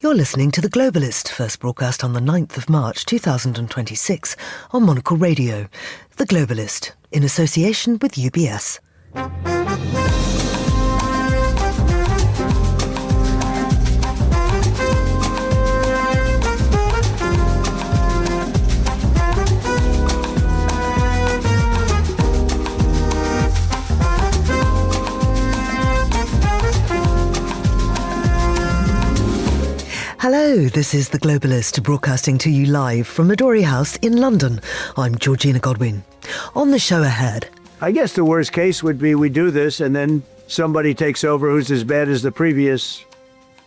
You're listening to The Globalist, first broadcast on the 9th of March 2026 on Monocle Radio. The Globalist, in association with UBS. Hello, this is The Globalist, broadcasting to you live from Midori House in London. I'm Georgina Godwin. On the show ahead... I guess the worst case would be we do this and then somebody takes over who's as bad as the previous.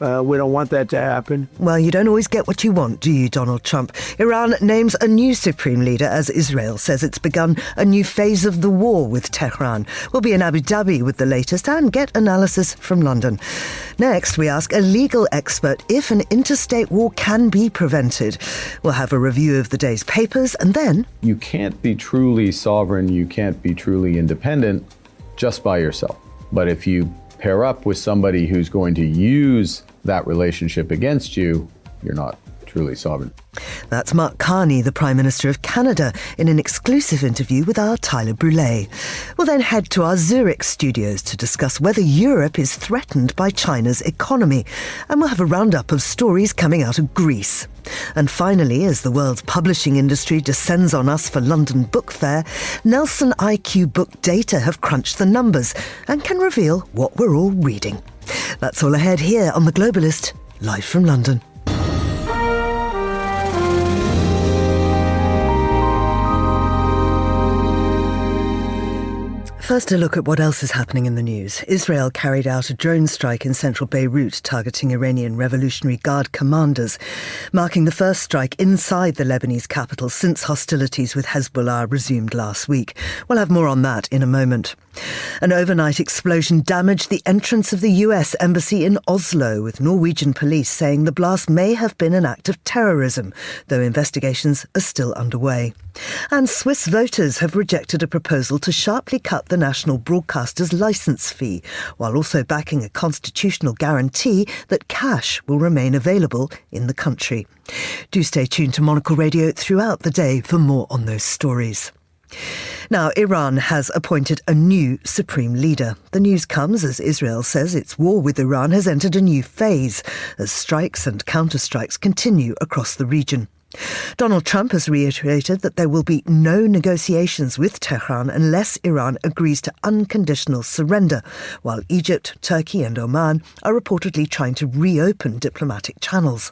We don't want that to happen. Well, you don't always get what you want, do you, Donald Trump? Iran names a new supreme leader as Israel says it's begun a new phase of the war with Tehran. We'll be in Abu Dhabi with the latest and get analysis from London. Next, we ask a legal expert if an interstate war can be prevented. We'll have a review of the day's papers and then... You can't be truly sovereign, you can't be truly independent just by yourself. But if you pair up with somebody who's going to use that relationship against you, you're not truly sovereign. That's Mark Carney, the Prime Minister of Canada, in an exclusive interview with our Tyler Brûlé. We'll then head to our Zurich studios to discuss whether Europe is threatened by China's economy. And we'll have a roundup of stories coming out of Greece. And finally, as the world's publishing industry descends on us for London Book Fair, Nelson IQ Book Data have crunched the numbers and can reveal what we're all reading. That's all ahead here on The Globalist, live from London. First, a look at what else is happening in the news. Israel carried out a drone strike in central Beirut targeting Iranian Revolutionary Guard commanders, marking the first strike inside the Lebanese capital since hostilities with Hezbollah resumed last week. We'll have more on that in a moment. An overnight explosion damaged the entrance of the US embassy in Oslo, with Norwegian police saying the blast may have been an act of terrorism, though investigations are still underway. And Swiss voters have rejected a proposal to sharply cut the national broadcaster's licence fee, while also backing a constitutional guarantee that cash will remain available in the country. Do stay tuned to Monocle Radio throughout the day for more on those stories. Now, Iran has appointed a new supreme leader. The news comes as Israel says its war with Iran has entered a new phase, as strikes and counterstrikes continue across the region. Donald Trump has reiterated that there will be no negotiations with Tehran unless Iran agrees to unconditional surrender, while Egypt, Turkey and Oman are reportedly trying to reopen diplomatic channels.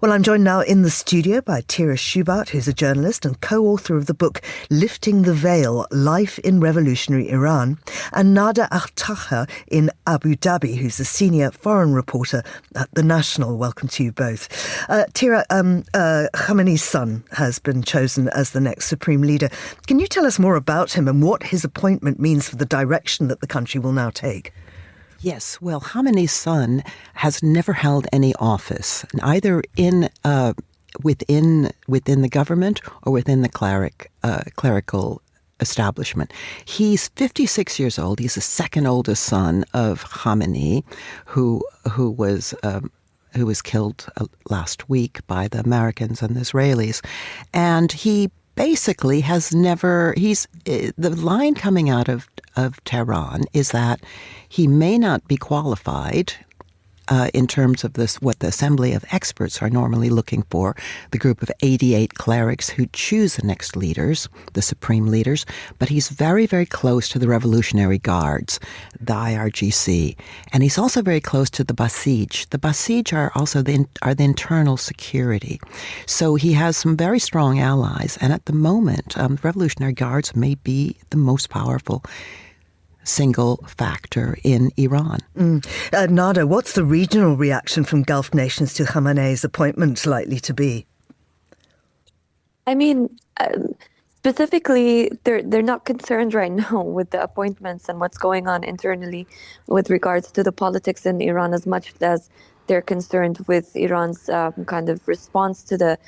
Well, I'm joined now in the studio by Tira Schubart, who's a journalist and co-author of the book Lifting the Veil, Life in Revolutionary Iran, and Nada Akhtaha in Abu Dhabi, who's a senior foreign reporter at The National. Welcome to you both. Tira, Khamenei's son has been chosen as the next supreme leader. Can you tell us more about him and what his appointment means for the direction that the country will now take? Yes, well, Khamenei's son has never held any office, either within the government or within the clerical establishment. He's 56 years old. He's the second oldest son of Khamenei, who was killed last week by the Americans and the Israelis, and he basically has never. The line coming out of Tehran is that he may not be qualified in terms of what the Assembly of Experts are normally looking for, the group of 88 clerics who choose the next leaders, the supreme leaders, but he's very, very close to the Revolutionary Guards, the IRGC, and he's also very close to the Basij. The Basij are also the internal security. So he has some very strong allies, and at the moment, Revolutionary Guards may be the most powerful single factor in Iran. Nada, what's the regional reaction from Gulf nations to Khamenei's appointment likely to be? I mean, specifically, they're not concerned right now with the appointments and what's going on internally with regards to the politics in Iran as much as they're concerned with Iran's kind of response to the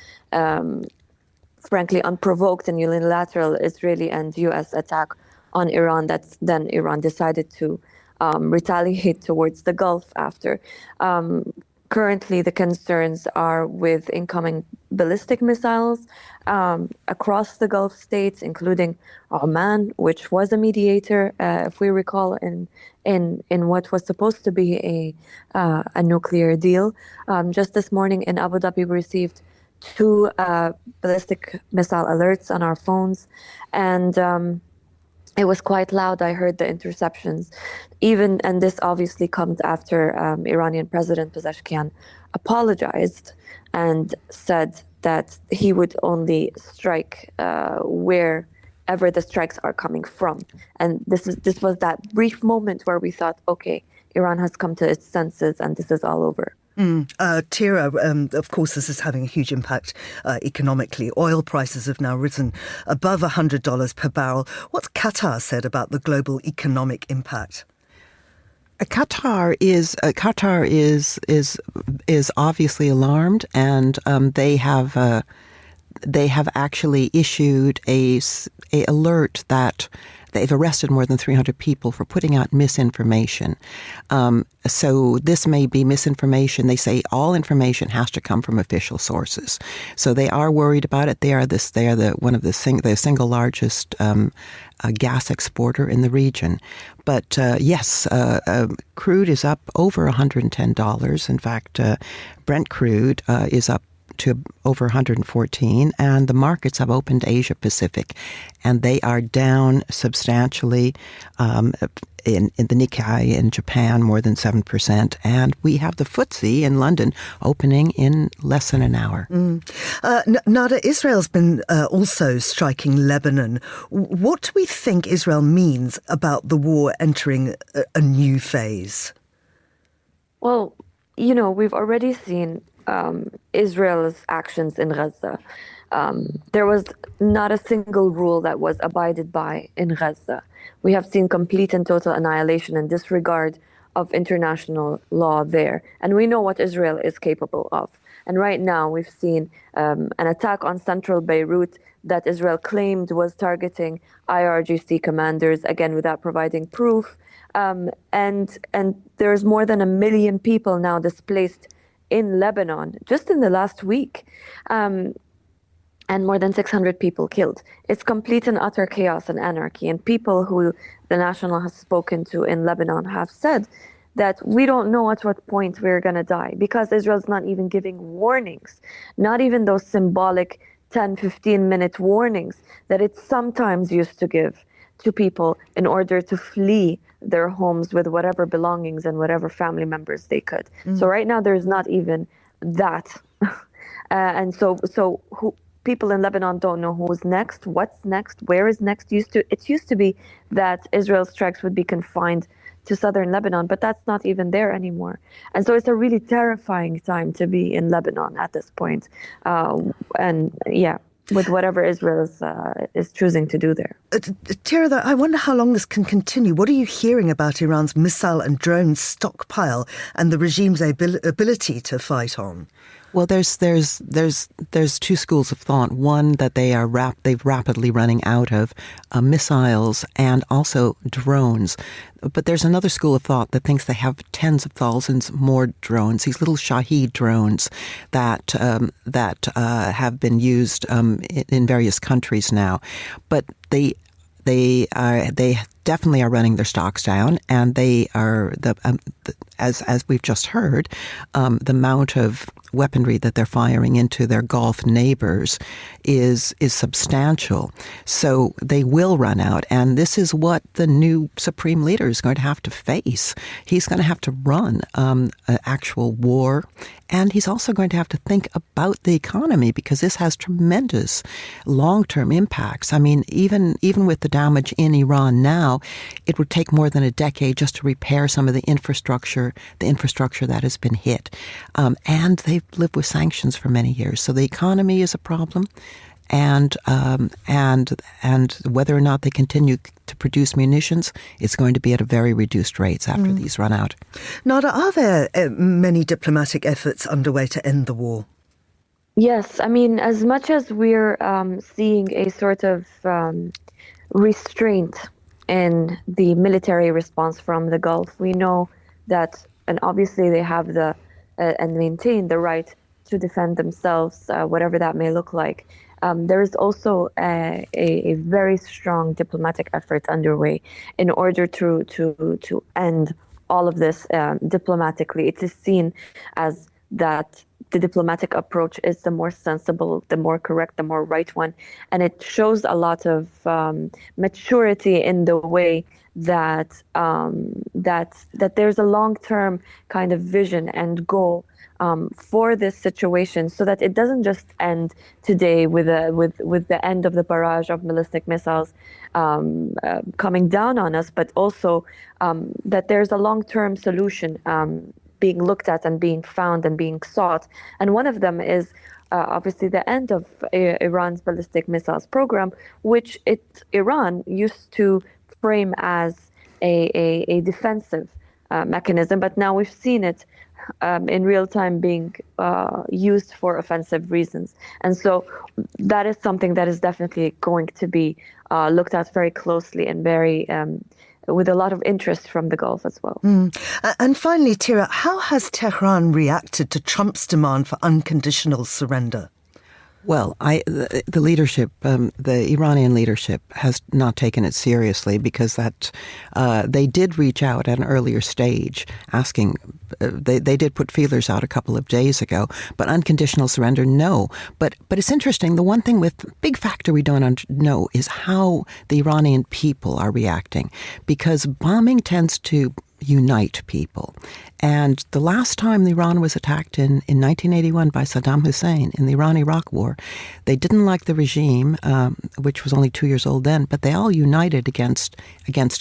frankly unprovoked and unilateral Israeli and U.S. attack on Iran, that's then Iran decided to retaliate towards the Gulf after. Currently, the concerns are with incoming ballistic missiles across the Gulf states, including Oman, which was a mediator, if we recall, in what was supposed to be a nuclear deal. Just this morning in Abu Dhabi, we received 2 ballistic missile alerts on our phones, and it was quite loud. I heard the interceptions, and this obviously comes after Iranian President Pezeshkian apologized and said that he would only strike wherever the strikes are coming from. And this was that brief moment where we thought, okay, Iran has come to its senses and this is all over. Tira, of course, this is having a huge impact economically. Oil prices have now risen above $100 per barrel. What's Qatar said about the global economic impact? Qatar is obviously alarmed, and they have actually issued a alert that they've arrested more than 300 people for putting out misinformation. So this may be misinformation. They say all information has to come from official sources. So they are worried about it. They are the single largest gas exporter in the region. But yes, crude is up over $110. In fact, Brent crude is up to over 114, and the markets have opened Asia Pacific, and they are down substantially. In the Nikkei in Japan, more than 7%, and we have the FTSE in London opening in less than an hour. Nada, Israel's been also striking Lebanon. What do we think Israel means about the war entering a new phase? Well, we've already seen Israel's actions in Gaza. There was not a single rule that was abided by in Gaza. We have seen complete and total annihilation and disregard of international law there. And we know what Israel is capable of. And right now we've seen an attack on central Beirut that Israel claimed was targeting IRGC commanders, again, without providing proof. And there's more than 1 million people now displaced in Lebanon, just in the last week. And more than 600 people killed. It's complete and utter chaos and anarchy. And people who the National has spoken to in Lebanon have said that we don't know at what point we're going to die, because Israel's not even giving warnings, not even those symbolic 10, 15-minute warnings that it sometimes used to give to people in order to flee their homes with whatever belongings and whatever family members they could. So right now there's not even that. And so people in Lebanon don't know who's next, what's next, where is next. It used to be that Israel's strikes would be confined to southern Lebanon, but that's not even there anymore. And so it's a really terrifying time to be in Lebanon at this point. With whatever Israel is choosing to do there. Tira, I wonder how long this can continue. What are you hearing about Iran's missile and drone stockpile and the regime's ability to fight on? Well, there's 2 schools of thought. One, that they've rapidly running out of missiles and also drones. But there's another school of thought that thinks they have tens of thousands more drones, these little Shahed drones that have been used in various countries now. But they definitely are running their stocks down, and they are as we've just heard, the amount of weaponry that they're firing into their Gulf neighbors is substantial. So they will run out, and this is what the new supreme leader is going to have to face. He's going to have to run an actual war, and he's also going to have to think about the economy, because this has tremendous long-term impacts. I mean, even with the damage in Iran now, it would take more than a decade just to repair some of the infrastructure that has been hit. And they've lived with sanctions for many years. So the economy is a problem. And whether or not they continue to produce munitions, it's going to be at a very reduced rates after these run out. Nada, are there many diplomatic efforts underway to end the war? Yes, I mean, as much as we're seeing a sort of restraint in the military response from the Gulf, we know that, and obviously they have the and maintain the right to defend themselves, whatever that may look like. There is also a very strong diplomatic effort underway in order to end all of this diplomatically. It is seen as that the diplomatic approach is the more sensible, the more correct, the more right one, and it shows a lot of maturity in the way that that there's a long-term kind of vision and goal for this situation, so that it doesn't just end today with the end of the barrage of ballistic missiles coming down on us, but also that there's a long-term solution being looked at and being found and being sought. And one of them is obviously the end of Iran's ballistic missiles program, which Iran used to frame as a defensive mechanism, but now we've seen it in real time being used for offensive reasons. And so that is something that is definitely going to be looked at very closely and very with a lot of interest from the Gulf as well. And finally, Tira, how has Tehran reacted to Trump's demand for unconditional surrender? Well, the leadership, the Iranian leadership has not taken it seriously, because they did reach out at an earlier stage asking, they did put feelers out a couple of days ago, but unconditional surrender, no. But it's interesting, the one thing big factor we don't know is how the Iranian people are reacting, because bombing tends to unite people. And the last time Iran was attacked in 1981 by Saddam Hussein in the Iran-Iraq War, they didn't like the regime, which was only 2 years old then, but they all united against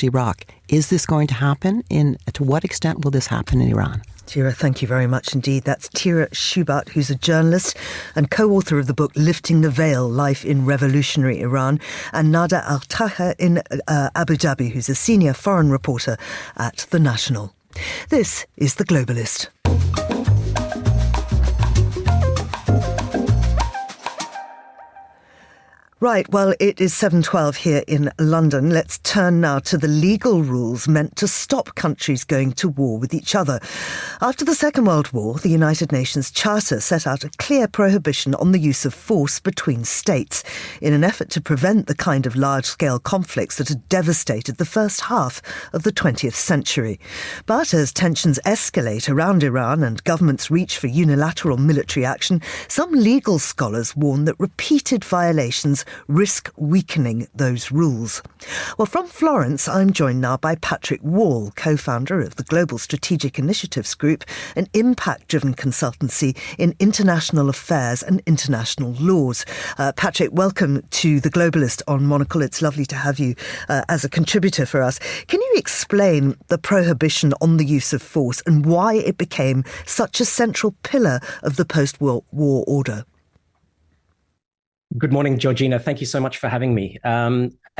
Iraq. Is this going to happen? To what extent will this happen in Iran? Tira, thank you very much indeed. That's Tira Shubat, who's a journalist and co-author of the book Lifting the Veil, Life in Revolutionary Iran, and Nada Al-Taha in Abu Dhabi, who's a senior foreign reporter at The National. This is The Globalist. Right, well, it is 7:12 here in London. Let's turn now to the legal rules meant to stop countries going to war with each other. After the Second World War, the United Nations Charter set out a clear prohibition on the use of force between states in an effort to prevent the kind of large-scale conflicts that had devastated the first half of the 20th century. But as tensions escalate around Iran and governments reach for unilateral military action, some legal scholars warn that repeated violations risk weakening those rules. Well, from Florence, I'm joined now by Patrick Wall, co-founder of the Global Strategic Initiatives Group, an impact-driven consultancy in international affairs and international laws. Patrick, welcome to The Globalist on Monocle. It's lovely to have you as a contributor for us. Can you explain the prohibition on the use of force and why it became such a central pillar of the post-war order? Good morning, Georgina. Thank you so much for having me.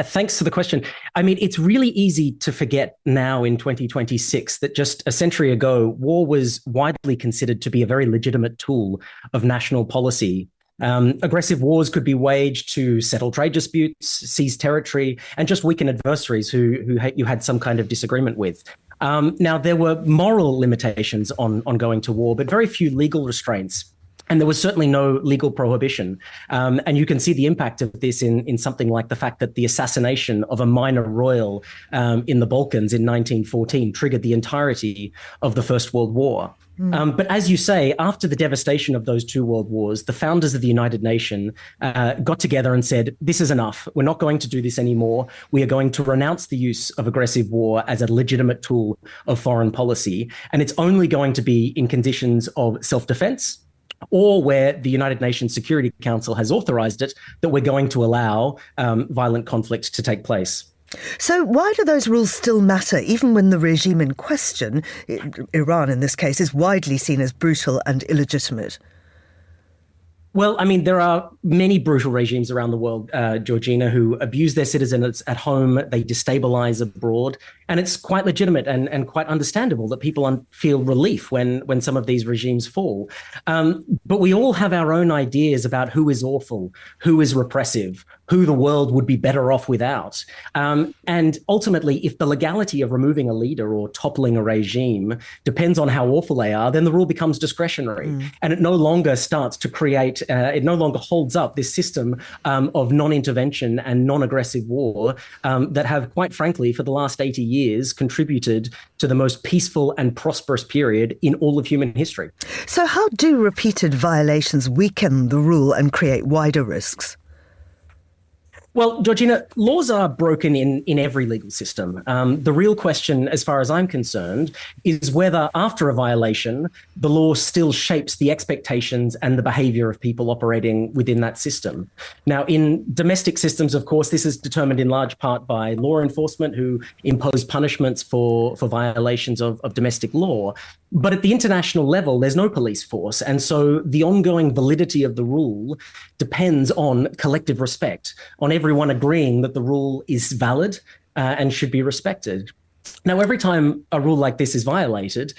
Thanks for the question. I mean, it's really easy to forget now in 2026 that just a century ago, war was widely considered to be a very legitimate tool of national policy. Aggressive wars could be waged to settle trade disputes, seize territory, and just weaken adversaries who you had some kind of disagreement with. Now, there were moral limitations on going to war, but very few legal restraints. And there was certainly no legal prohibition. And you can see the impact of this in something like the fact that the assassination of a minor royal in the Balkans in 1914 triggered the entirety of the First World War. But as you say, after the devastation of those two world wars, the founders of the United Nations got together and said, this is enough. We're not going to do this anymore. We are going to renounce the use of aggressive war as a legitimate tool of foreign policy. And it's only going to be in conditions of self-defense, or where the United Nations Security Council has authorized it, that we're going to allow violent conflict to take place. So why do those rules still matter, even when the regime in question, Iran in this case, is widely seen as brutal and illegitimate? Well, I mean, there are many brutal regimes around the world, Georgina, who abuse their citizens at home, they destabilize abroad, and it's quite legitimate and quite understandable that people feel relief when some of these regimes fall. But we all have our own ideas about who is awful, who is repressive, who the world would be better off without. And ultimately, if the legality of removing a leader or toppling a regime depends on how awful they are, then the rule becomes discretionary. And it no longer starts to create, it no longer holds up this system of non-intervention and non-aggressive war that have, quite frankly, for the last 80 years, contributed to the most peaceful and prosperous period in all of human history. So how do repeated violations weaken the rule and create wider risks? Well, Georgina, laws are broken in every legal system. The real question, as far as I'm concerned, is whether after a violation, the law still shapes the expectations and the behavior of people operating within that system. Now, in domestic systems, of course, this is determined in large part by law enforcement who impose punishments for violations of domestic law. But at the international level, there's no police force. And so the ongoing validity of the rule depends on collective respect, on everyone agreeing that the rule is valid and should be respected. Now, every time a rule like this is violated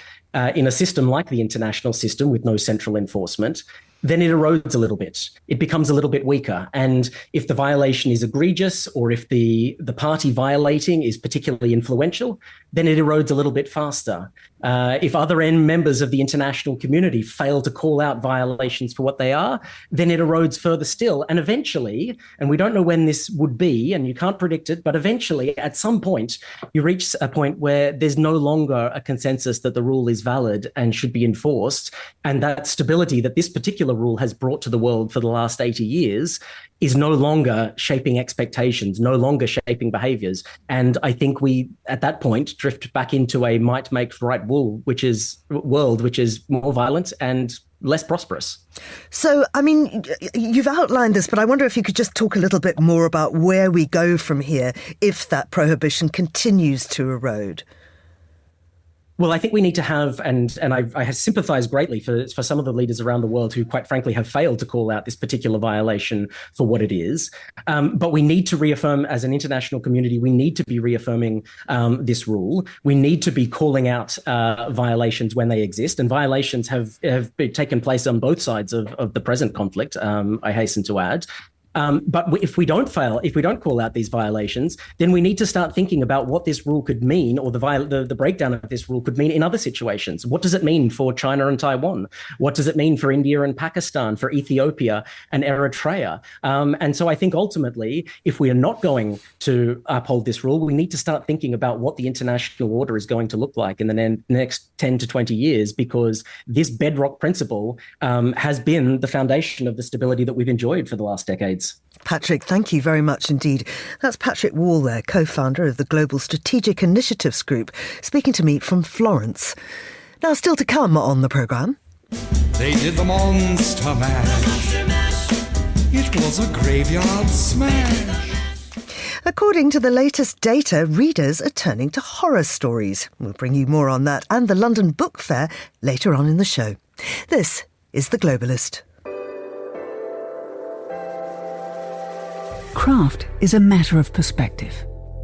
in a system like the international system with no central enforcement, then it erodes a little bit. It becomes a little bit weaker. And if the violation is egregious or if the party violating is particularly influential, then it erodes a little bit faster. If other members of the international community fail to call out violations for what they are, then it erodes further still. And eventually, and we don't know when this would be, and you can't predict it, but eventually at some point, you reach a point where there's no longer a consensus that the rule is valid and should be enforced. And that stability that this particular rule has brought to the world for the last 80 years is no longer shaping expectations, no longer shaping behaviors. And I think we, at that point, drift back into a might makes right world, which is more violent and less prosperous. So, I mean, you've outlined this, but I wonder if you could just talk a little bit more about where we go from here if that prohibition continues to erode. Well, I think we need to have, and I sympathize greatly for some of the leaders around the world who, quite frankly, have failed to call out this particular violation for what it is. But we need to reaffirm, as an international community, we need to be reaffirming this rule. We need to be calling out violations when they exist, and violations have taken place on both sides of the present conflict, I hasten to add. But if we don't call out these violations, then we need to start thinking about what this rule could mean, or the breakdown of this rule could mean in other situations. What does it mean for China and Taiwan? What does it mean for India and Pakistan, for Ethiopia and Eritrea? And so I think ultimately, if we are not going to uphold this rule, we need to start thinking about what the international order is going to look like in the next 10 to 20 years, because this bedrock principle has been the foundation of the stability that we've enjoyed for the last decades. Patrick, thank you very much indeed. That's Patrick Wall there, co-founder of the Global Strategic Initiatives Group, speaking to me from Florence. Now, still to come on the programme. They did the Monster Mash. It was a graveyard smash. According to the latest data, readers are turning to horror stories. We'll bring you more on that and the London Book Fair later on in the show. This is The Globalist. Craft is a matter of perspective,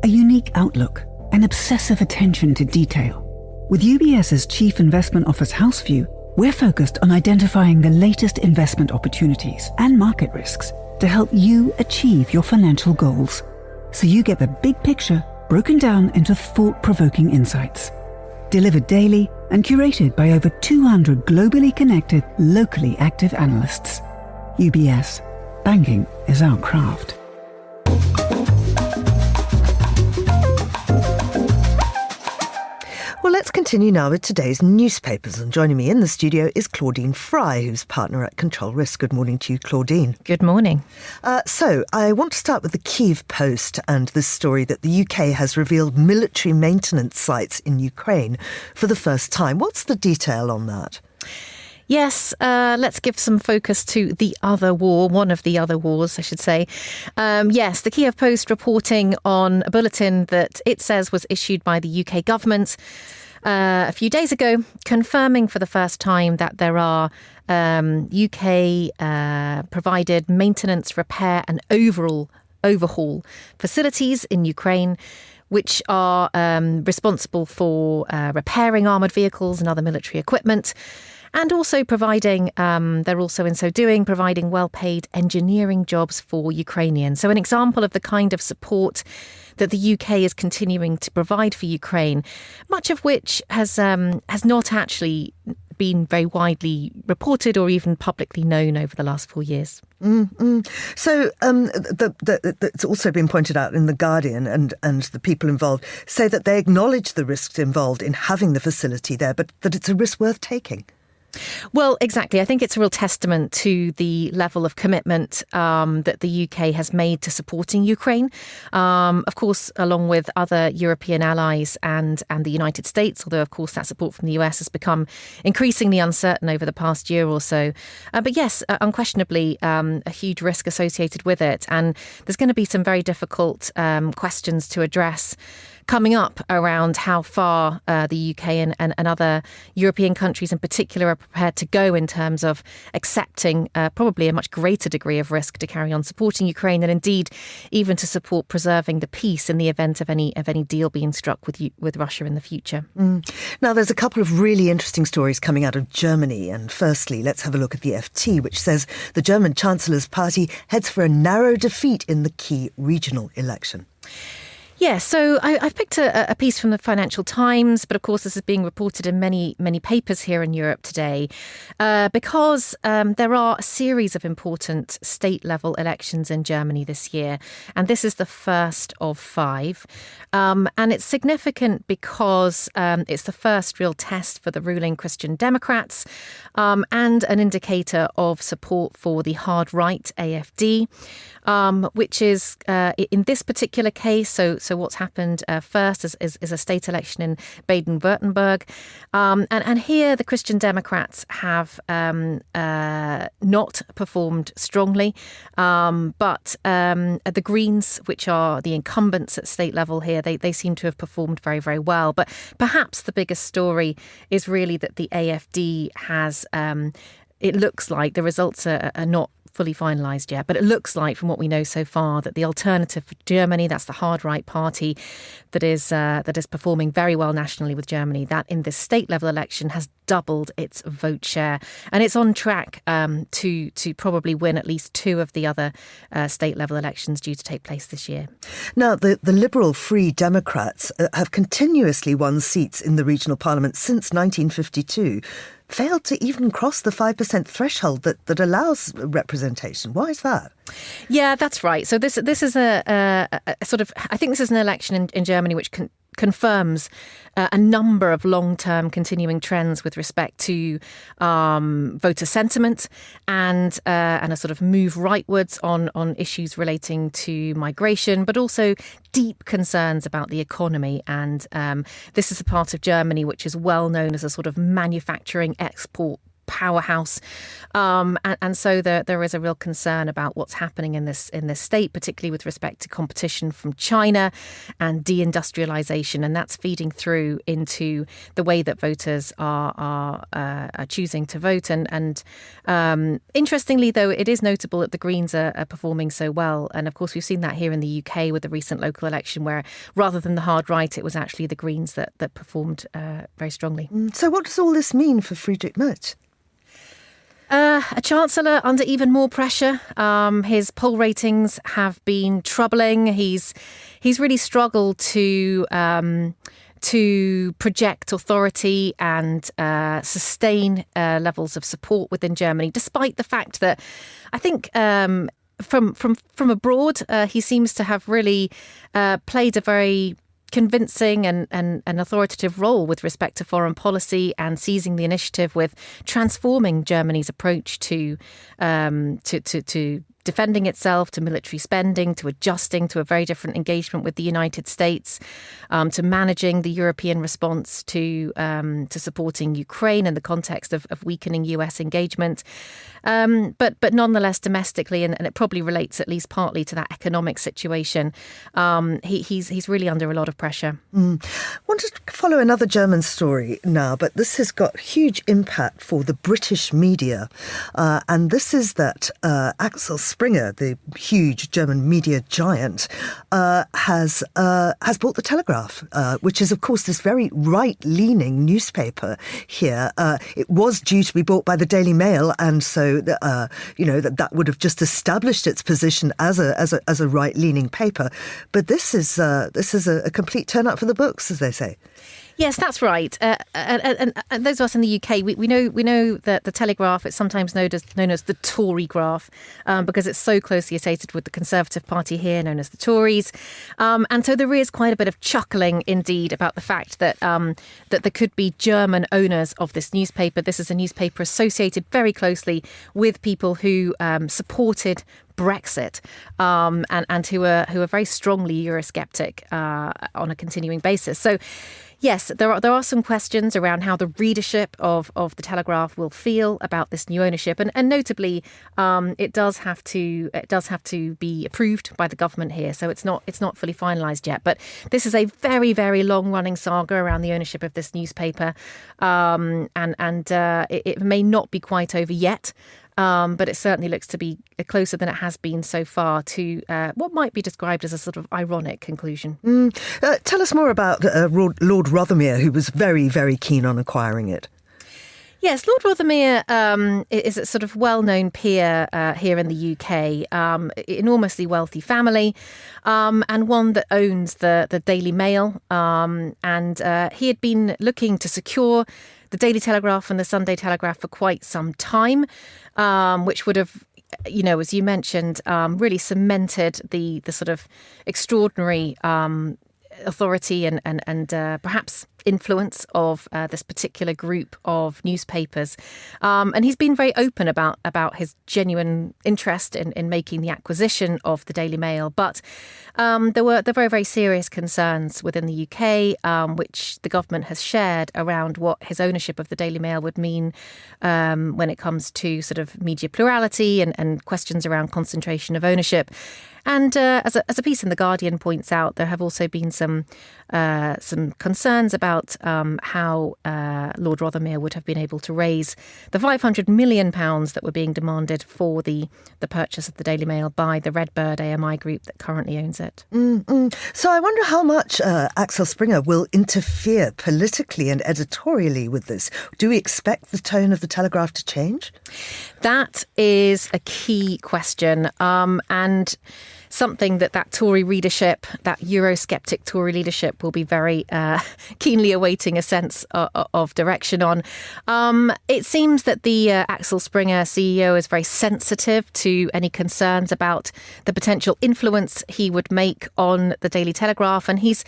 a unique outlook, and obsessive attention to detail. With UBS's Chief Investment Office House View, we're focused on identifying the latest investment opportunities and market risks to help you achieve your financial goals, so you get the big picture broken down into thought-provoking insights. Delivered daily and curated by over 200 globally connected, locally active analysts. UBS. Banking is our craft. Well, let's continue now with today's newspapers. And joining me in the studio is Claudine Fry, who's partner at Control Risk. Good morning to you, Claudine. Good morning. So I want to start with the Kyiv Post and this story that the UK has revealed military maintenance sites in Ukraine for the first time. What's the detail on that? Yes, let's give some focus to the other war, one of the other wars, I should say. Yes, the Kyiv Post reporting on a bulletin that it says was issued by the UK government a few days ago, confirming for the first time that there are UK provided maintenance, repair and overhaul facilities in Ukraine, which are responsible for repairing armoured vehicles and other military equipment. and also providing, they're also in so doing, providing well-paid engineering jobs for Ukrainians. So an example of the kind of support that the UK is continuing to provide for Ukraine, much of which has not actually been very widely reported or even publicly known over the last 4 years. So it's also been pointed out in The Guardian and the people involved say that they acknowledge the risks involved in having the facility there, but that it's a risk worth taking. Well, exactly. I think it's a real testament to the level of commitment that the UK has made to supporting Ukraine. Of course, along with other European allies and the United States, although, of course, that support from the US has become increasingly uncertain over the past year or so. But yes, unquestionably, a huge risk associated with it. And there's going to be some very difficult questions to address coming up around how far the UK and other European countries in particular are prepared to go in terms of accepting probably a much greater degree of risk to carry on supporting Ukraine, and indeed even to support preserving the peace in the event of any deal being struck with Russia in the future. Now, there's a couple of really interesting stories coming out of Germany. And firstly, let's have a look at the FT, which says the German Chancellor's party heads for a narrow defeat in the key regional election. Yeah, so I've picked a piece from the Financial Times, but of course this is being reported in many papers here in Europe today because there are a series of important state-level elections in Germany this year, and this is the first of 5. And it's significant because it's the first real test for the ruling Christian Democrats and an indicator of support for the hard right AfD. Which is in this particular case, so what's happened first is a state election in Baden-Württemberg. And here the Christian Democrats have not performed strongly, but the Greens, which are the incumbents at state level here, they seem to have performed very, very well. But perhaps the biggest story is really that the AfD has, it looks like the results are not fully finalised yet, but it looks like from what we know so far that the Alternative for Germany, that's the hard right party that is performing very well nationally with Germany, that in this state level election has doubled its vote share, and it's on track to probably win at least 2 of the other state level elections due to take place this year. Now, the Liberal Free Democrats have continuously won seats in the regional parliament since 1952. Failed to even cross the 5% threshold that allows representation. Why is that? Yeah, that's right. So this is a sort of, I think this is an election in Germany which confirms a number of long-term continuing trends with respect to voter sentiment and a sort of move rightwards on issues relating to migration, but also deep concerns about the economy. And this is a part of Germany which is well known as a sort of manufacturing export powerhouse, and so there is a real concern about what's happening in this state, particularly with respect to competition from China and deindustrialization, and that's feeding through into the way that voters are choosing to vote. And interestingly, though, it is notable that the Greens are performing so well, and of course we've seen that here in the UK with the recent local election, where rather than the hard right, it was actually the Greens that performed very strongly. So what does all this mean for Friedrich Merz? A chancellor under even more pressure. His poll ratings have been troubling. He's really struggled to project authority and sustain levels of support within Germany, despite the fact that I think from abroad he seems to have really played a very convincing and an authoritative role with respect to foreign policy and seizing the initiative with transforming Germany's approach to defending itself, to military spending, to adjusting to a very different engagement with the United States, to managing the European response to supporting Ukraine in the context of weakening US engagement. But nonetheless, domestically, and it probably relates at least partly to that economic situation, he's really under a lot of pressure. I want to follow another German story now, but this has got huge impact for the British media. And this is that Axel Springer, the huge German media giant, has bought the Telegraph, which is, of course, this very right-leaning newspaper here. It was due to be bought by the Daily Mail, and so that would have just established its position as a right-leaning paper. But this is a complete turn up for the books, as they say. Yes, that's right. And those of us in the UK, we know that the Telegraph is sometimes known as the Tory graph because it's so closely associated with the Conservative Party here, known as the Tories. And so there is quite a bit of chuckling, indeed, about the fact that that there could be German owners of this newspaper. This is a newspaper associated very closely with people who supported Brexit and who are very strongly Eurosceptic on a continuing basis. So, yes, there are some questions around how the readership of the Telegraph will feel about this new ownership, and notably, it does have to be approved by the government here. So it's not fully finalised yet. But this is a very, very long running saga around the ownership of this newspaper, and it may not be quite over yet. But it certainly looks to be closer than it has been so far to what might be described as a sort of ironic conclusion. Tell us more about Lord Rothermere, who was very, very keen on acquiring it. Yes, Lord Rothermere is a sort of well-known peer here in the UK, enormously wealthy family, and one that owns the Daily Mail. And he had been looking to secure the Daily Telegraph and the Sunday Telegraph for quite some time, which would have, as you mentioned, really cemented the sort of extraordinary authority and perhaps influence of this particular group of newspapers. And he's been very open about his genuine interest in making the acquisition of the Daily Mail. But there were very, very serious concerns within the UK, which the government has shared around what his ownership of the Daily Mail would mean when it comes to sort of media plurality and questions around concentration of ownership. And as a piece in The Guardian points out, there have also been some concerns about how Lord Rothermere would have been able to raise the £500 million that were being demanded for the purchase of the Daily Mail by the Redbird AMI group that currently owns it. So I wonder how much Axel Springer will interfere politically and editorially with this. Do we expect the tone of the Telegraph to change? That is a key question, and something that Tory readership, that Eurosceptic Tory leadership, will be very keenly awaiting a sense of direction on. It seems that the Axel Springer CEO is very sensitive to any concerns about the potential influence he would make on the Daily Telegraph, and he's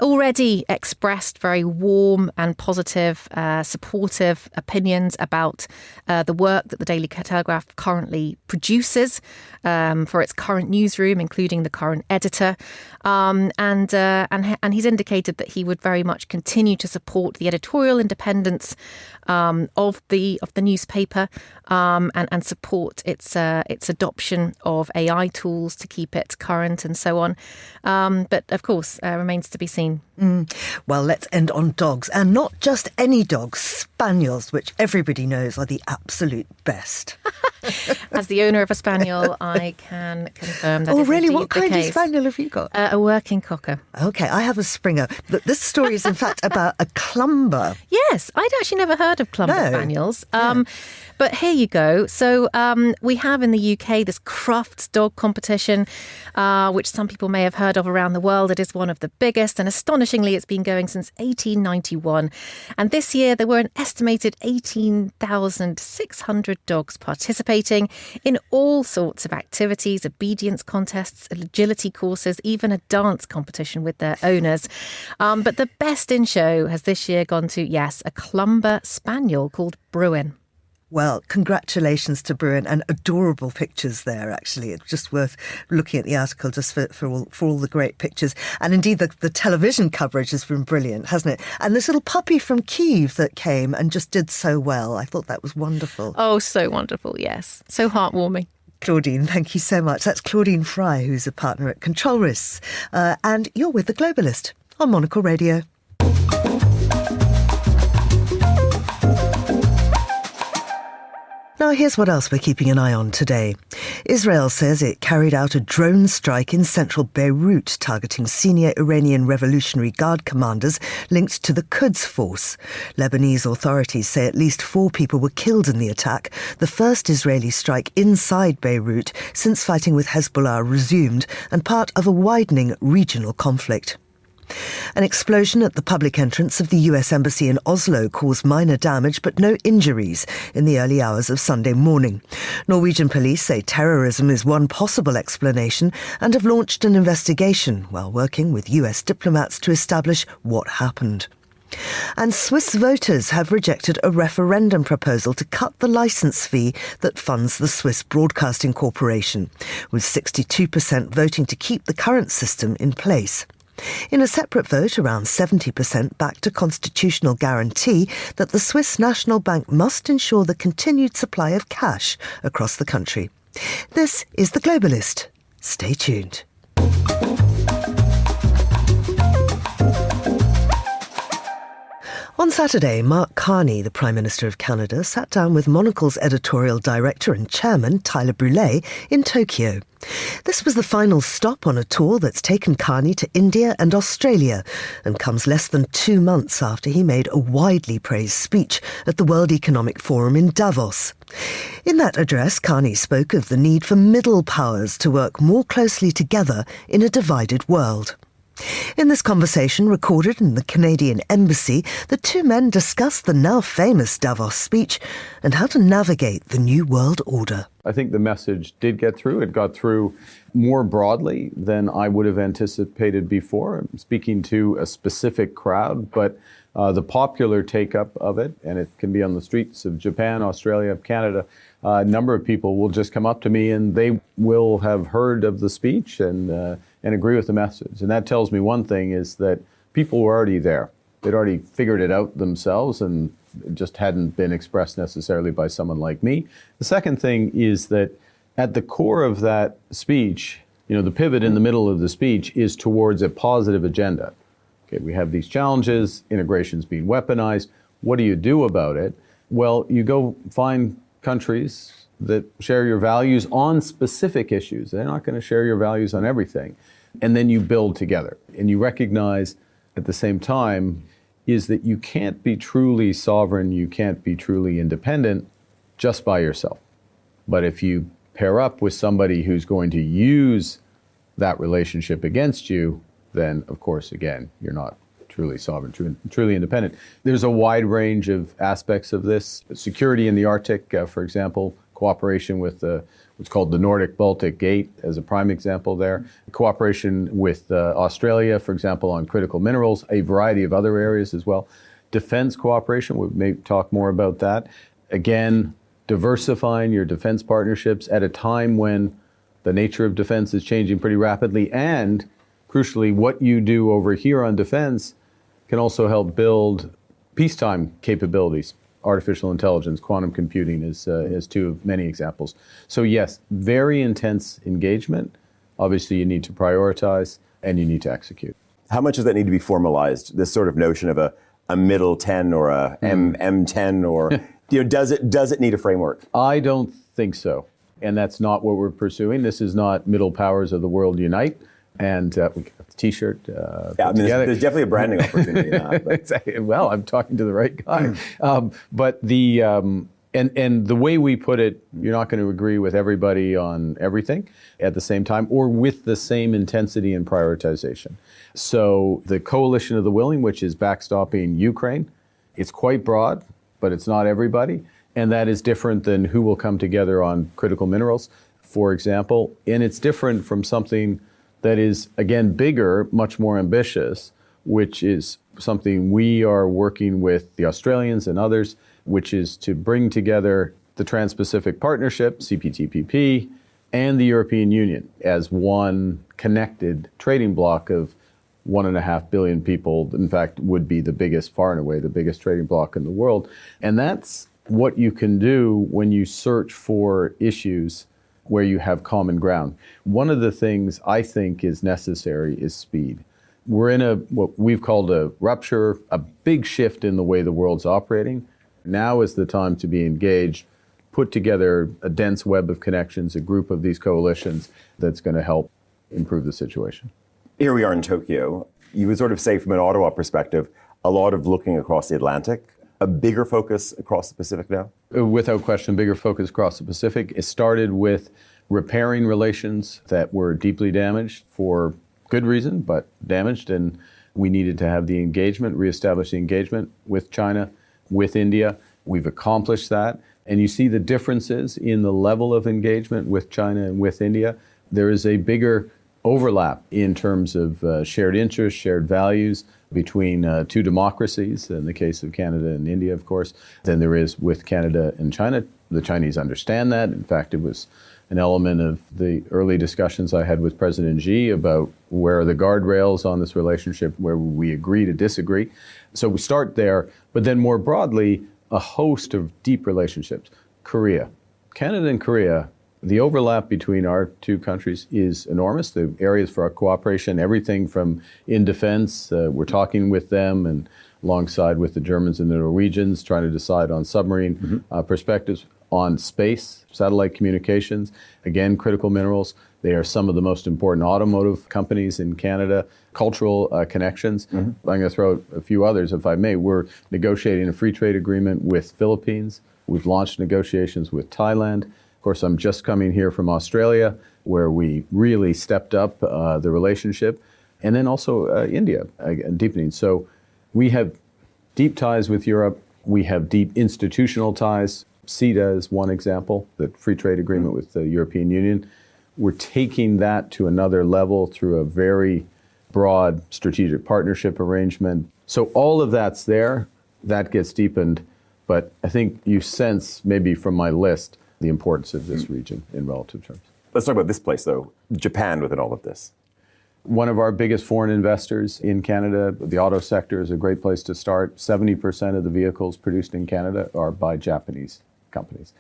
already expressed very warm and positive, supportive opinions about the work that the Daily Telegraph currently produces for its current newsroom, including the current editor. And he's indicated that he would very much continue to support the editorial independence of the newspaper and support its adoption of AI tools to keep it current and so on. But of course, remains to be seen. Well, let's end on dogs, and not just any dogs, spaniels, which everybody knows are the absolute best. As the owner of a spaniel, I can confirm that. Oh, is really? What indeed the kind of case. spaniel have you got? A working cocker. Okay, I have a Springer. This story is, in fact, about a clumber. Yes, I'd actually never heard of clumber spaniels. But here you go. So we have in the UK this Crufts dog competition, which some people may have heard of around the world. It is one of the biggest, and astonishingly, it's been going since 1891. And this year, there were an estimated 18,600 dogs participating in all sorts of activities, obedience contests, agility courses, even a dance competition with their owners. But the best in show has this year gone to, yes, a clumber spaniel called Bruin. Well, congratulations to Bruin, and adorable pictures there, actually. It's just worth looking at the article just for all the great pictures. And indeed, the television coverage has been brilliant, hasn't it? And this little puppy from Kyiv that came and just did so well. I thought that was wonderful. Oh, so wonderful, yes. So heartwarming. Claudine, thank you so much. That's Claudine Fry, who's a partner at Control Risks. And you're with The Globalist on Monocle Radio. Now here's what else we're keeping an eye on today. Israel says it carried out a drone strike in central Beirut targeting senior Iranian Revolutionary Guard commanders linked to the Quds force. Lebanese authorities say at least 4 people were killed in the attack, the first Israeli strike inside Beirut since fighting with Hezbollah resumed and part of a widening regional conflict. An explosion at the public entrance of the US Embassy in Oslo caused minor damage but no injuries in the early hours of Sunday morning. Norwegian police say terrorism is one possible explanation and have launched an investigation while working with US diplomats to establish what happened. And Swiss voters have rejected a referendum proposal to cut the licence fee that funds the Swiss Broadcasting Corporation, with 62% voting to keep the current system in place. In a separate vote, around 70% backed a constitutional guarantee that the Swiss National Bank must ensure the continued supply of cash across the country. This is The Globalist. Stay tuned. On Saturday, Mark Carney, the Prime Minister of Canada, sat down with Monocle's editorial director and chairman, Tyler Brûlé, in Tokyo. This was the final stop on a tour that's taken Carney to India and Australia and comes less than 2 months after he made a widely praised speech at the World Economic Forum in Davos. In that address, Carney spoke of the need for middle powers to work more closely together in a divided world. In this conversation, recorded in the Canadian Embassy, the two men discussed the now famous Davos speech and how to navigate the new world order. I think the message did get through. It got through more broadly than I would have anticipated before. I'm speaking to a specific crowd, but the popular take-up of it, and it can be on the streets of Japan, Australia, Canada, a number of people will just come up to me and they will have heard of the speech and agree with the message. And that tells me one thing is that people were already there. They'd already figured it out themselves and it just hadn't been expressed necessarily by someone like me. The second thing is that at the core of that speech, the pivot in the middle of the speech is towards a positive agenda. Okay, we have these challenges, integration's being weaponized. What do you do about it? Well, you go find countries that share your values on specific issues. They're not going to share your values on everything. And then you build together. And you recognize at the same time is that you can't be truly sovereign, you can't be truly independent just by yourself. But if you pair up with somebody who's going to use that relationship against you, then of course, again, you're not truly sovereign, truly independent. There's a wide range of aspects of this. Security in the Arctic, for example, cooperation with what's called the Nordic-Baltic Gate as a prime example there. Cooperation with Australia, for example, on critical minerals, a variety of other areas as well. Defense cooperation, we may talk more about that. Again, diversifying your defense partnerships at a time when the nature of defense is changing pretty rapidly, and crucially, what you do over here on defense can also help build peacetime capabilities. Artificial intelligence, quantum computing is two of many examples. So yes, very intense engagement. Obviously, you need to prioritize and you need to execute. How much does that need to be formalized? This sort of notion of a middle 10 or a M10 or does it need a framework? I don't think so. And that's not what we're pursuing. This is not middle powers of the world unite. And we got the T-shirt. There's definitely a branding opportunity in that. Exactly. Well, I'm talking to the right guy. But the and the way we put it, you're not going to agree with everybody on everything at the same time, or with the same intensity and prioritization. So the Coalition of the Willing, which is backstopping Ukraine, it's quite broad, but it's not everybody, and that is different than who will come together on critical minerals, for example, and it's different from something that is, again, bigger, much more ambitious, which is something we are working with the Australians and others, which is to bring together the Trans-Pacific Partnership, CPTPP, and the European Union as one connected trading bloc of 1.5 billion people. In fact, would be the biggest, far and away, the biggest trading bloc in the world. And that's what you can do when you search for issues where you have common ground. One of the things I think is necessary is speed. We're in what we've called a rupture, a big shift in the way the world's operating. Now is the time to be engaged, put together a dense web of connections, a group of these coalitions that's going to help improve the situation. Here we are in Tokyo. You would sort of say from an Ottawa perspective, a lot of looking across the Atlantic, a bigger focus across the Pacific now? Without question, bigger focus across the Pacific. It started with repairing relations that were deeply damaged for good reason, but damaged, and we needed to have the engagement, reestablish the engagement with China, with India. We've accomplished that. And you see the differences in the level of engagement with China and with India. There is a bigger overlap in terms of shared interests, shared values between two democracies, in the case of Canada and India, of course, than there is with Canada and China. The Chinese understand that. In fact, it was an element of the early discussions I had with President Xi about where are the guardrails on this relationship, where we agree to disagree. So we start there, but then more broadly, a host of deep relationships. Korea. Canada and Korea, the overlap between our two countries is enormous. The areas for our cooperation, everything from in defense, we're talking with them and alongside with the Germans and the Norwegians, trying to decide on submarine perspectives, on space, satellite communications, again, critical minerals. They are some of the most important automotive companies in Canada, cultural connections. I'm going to throw out a few others, if I may. We're negotiating a free trade agreement with Philippines. We've launched negotiations with Thailand. Of course, I'm just coming here from Australia, where we really stepped up the relationship. And then also India, deepening. So we have deep ties with Europe. We have deep institutional ties. CETA is one example, the free trade agreement with the European Union. We're taking that to another level through a very broad strategic partnership arrangement. So all of that's there, that gets deepened. But I think you sense, maybe from my list, the importance of this region in relative terms. Let's talk about this place, though, Japan within all of this. One of our biggest foreign investors in Canada, the auto sector is a great place to start. 70% of the vehicles produced in Canada are by Japanese companies.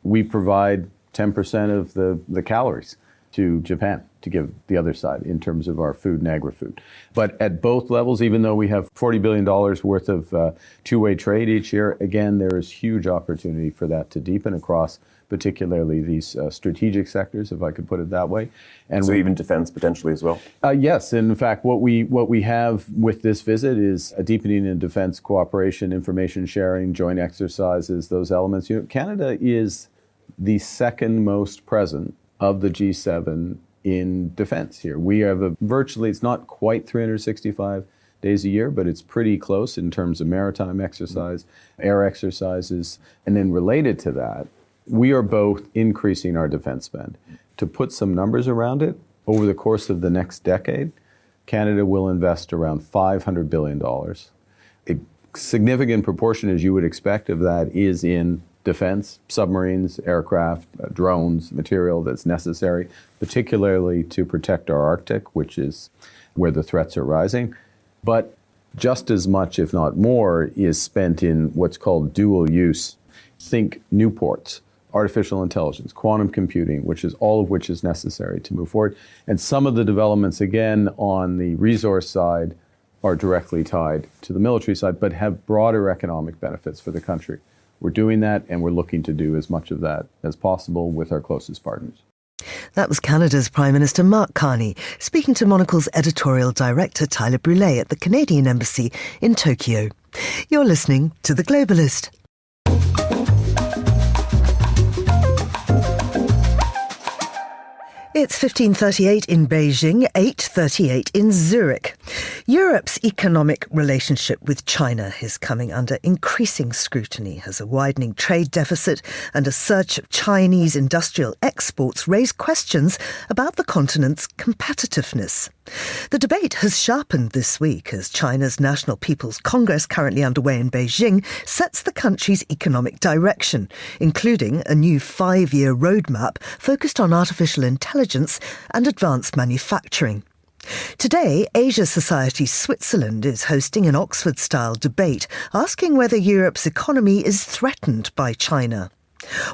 We provide 10% of the calories to Japan to give the other side in terms of our food and agri-food. But at both levels, even though we have $40 billion worth of two-way trade each year, again, there is huge opportunity for that to deepen across particularly these strategic sectors, if I could put it that way. And so even defense potentially as well? Yes. And in fact, what we have with this visit is a deepening in defense cooperation, information sharing, joint exercises, those elements. You know, Canada is the second most present of the G7 in defense here. We have virtually, it's not quite 365 days a year, but it's pretty close in terms of maritime exercise, air exercises. And then related to that, we are both increasing our defense spend. To put some numbers around it, over the course of the next decade, Canada will invest around $500 billion. A significant proportion, as you would expect, of that is in defense, submarines, aircraft, drones, material that's necessary, particularly to protect our Arctic, which is where the threats are rising. But just as much, if not more, is spent in what's called dual use. Think new ports, artificial intelligence, quantum computing, all of which is necessary to move forward. And some of the developments, again, on the resource side are directly tied to the military side, but have broader economic benefits for the country. We're doing that, and we're looking to do as much of that as possible with our closest partners. That was Canada's Prime Minister Mark Carney speaking to Monocle's editorial director Tyler Brûlé at the Canadian Embassy in Tokyo. You're listening to The Globalist. It's 15:38 in Beijing, 8:38 in Zurich. Europe's economic relationship with China is coming under increasing scrutiny as a widening trade deficit and a surge of Chinese industrial exports raise questions about the continent's competitiveness. The debate has sharpened this week as China's National People's Congress, currently underway in Beijing, sets the country's economic direction, including a new 5-year roadmap focused on artificial intelligence and advanced manufacturing. Today, Asia Society Switzerland is hosting an Oxford-style debate asking whether Europe's economy is threatened by China.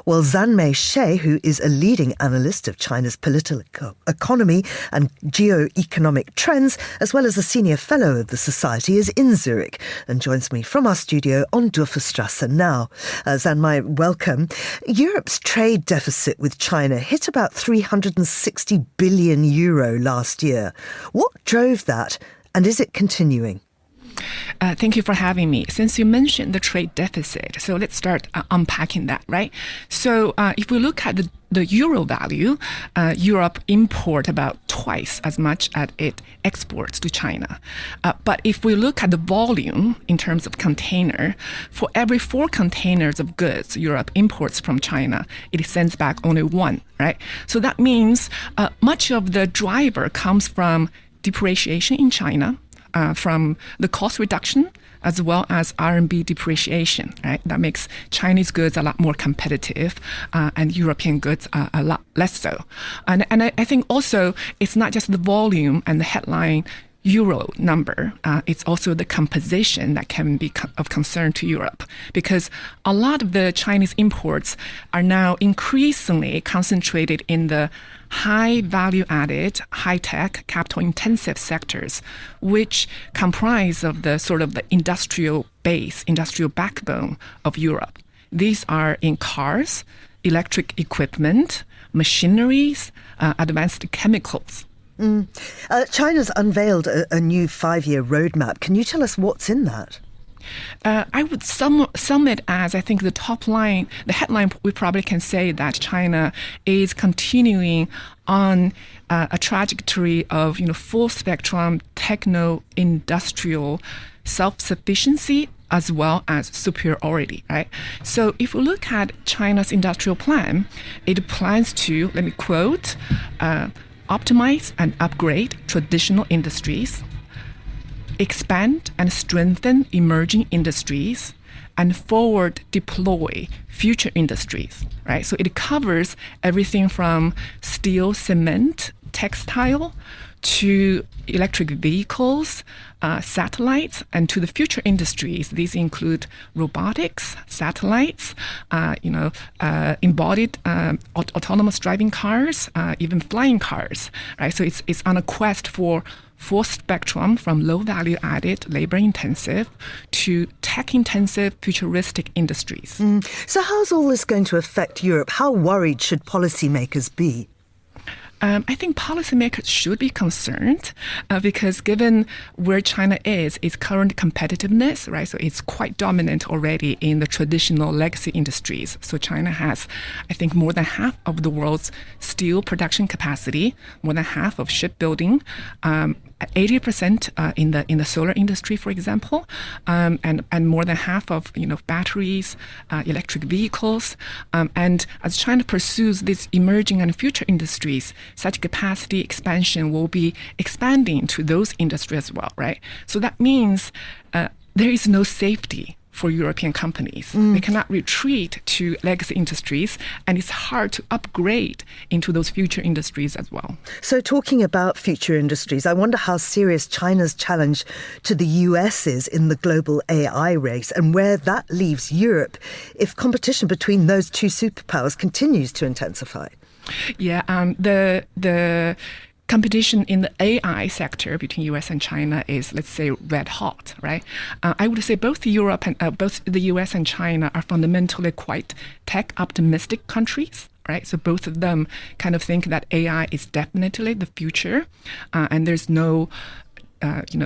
Well, Zanmei She, who is a leading analyst of China's political economy and geo-economic trends, as well as a senior fellow of the Society, is in Zurich and joins me from our studio on Dorferstrasse now. Zanmei, welcome. Europe's trade deficit with China hit about €360 billion last year. What drove that, and is it continuing? Thank you for having me. Since you mentioned the trade deficit, so let's start unpacking that, right? So if we look at the euro value, Europe import about twice as much as it exports to China. But if we look at the volume in terms of container, for every 4 containers of goods Europe imports from China, it sends back only 1, right? So that means much of the driver comes from depreciation in China, from the cost reduction as well as RMB depreciation, right? That makes Chinese goods a lot more competitive and European goods a lot less so. And I think also it's not just the volume and the headline euro number, it's also the composition that can be of concern to Europe, because a lot of the Chinese imports are now increasingly concentrated in the high value-added, high-tech, capital-intensive sectors, which comprise of the sort of the industrial base, industrial backbone of Europe. These are in cars, electric equipment, machineries, advanced chemicals. China's unveiled a new 5-year roadmap. Can you tell us what's in that? I would sum it as, I think the top line, the headline, we probably can say that China is continuing on a trajectory of full spectrum techno-industrial self-sufficiency as well as superiority, right? So if we look at China's industrial plan, it plans to, let me quote, optimize and upgrade traditional industries, expand and strengthen emerging industries, and forward deploy future industries, right? So it covers everything from steel, cement, textile, to electric vehicles, satellites, and to the future industries. These include robotics, satellites, embodied autonomous driving cars, even flying cars, right? So it's on a quest for full spectrum from low value added, labor intensive to tech intensive, futuristic industries. So how's all this going to affect Europe? How worried should policymakers be? I think policymakers should be concerned because given where China is, its current competitiveness, right? So it's quite dominant already in the traditional legacy industries. So China has, I think, more than half of the world's steel production capacity, more than half of shipbuilding, 80% in the solar industry, for example, and more than half of batteries, electric vehicles, and as China pursues these emerging and future industries, such capacity expansion will be expanding to those industries as well, right? So that means there is no safety for European companies. They cannot retreat to legacy industries, and it's hard to upgrade into those future industries as well. So talking about future industries, I wonder how serious China's challenge to the US is in the global AI race and where that leaves Europe if competition between those two superpowers continues to intensify. Yeah, the competition in the AI sector between US and China is, let's say, red hot, right? I would say both Europe and both the US and China are fundamentally quite tech optimistic countries, right? So both of them kind of think that AI is definitely the future, and there's no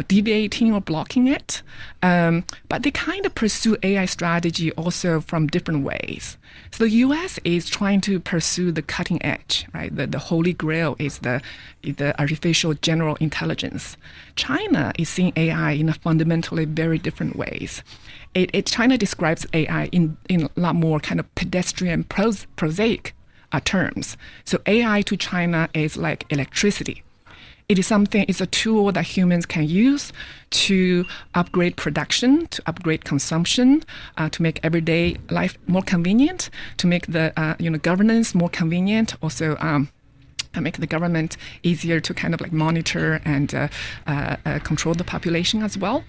deviating or blocking it. But they kind of pursue AI strategy also from different ways. So the US is trying to pursue the cutting edge, right? The holy grail is the artificial general intelligence. China is seeing AI in a fundamentally very different ways. China describes AI in a lot more kind of pedestrian, prosaic terms. So AI to China is like electricity. It's a tool that humans can use to upgrade production, to upgrade consumption, to make everyday life more convenient, to make the governance more convenient, also make the government easier to kind of like monitor and control the population as well.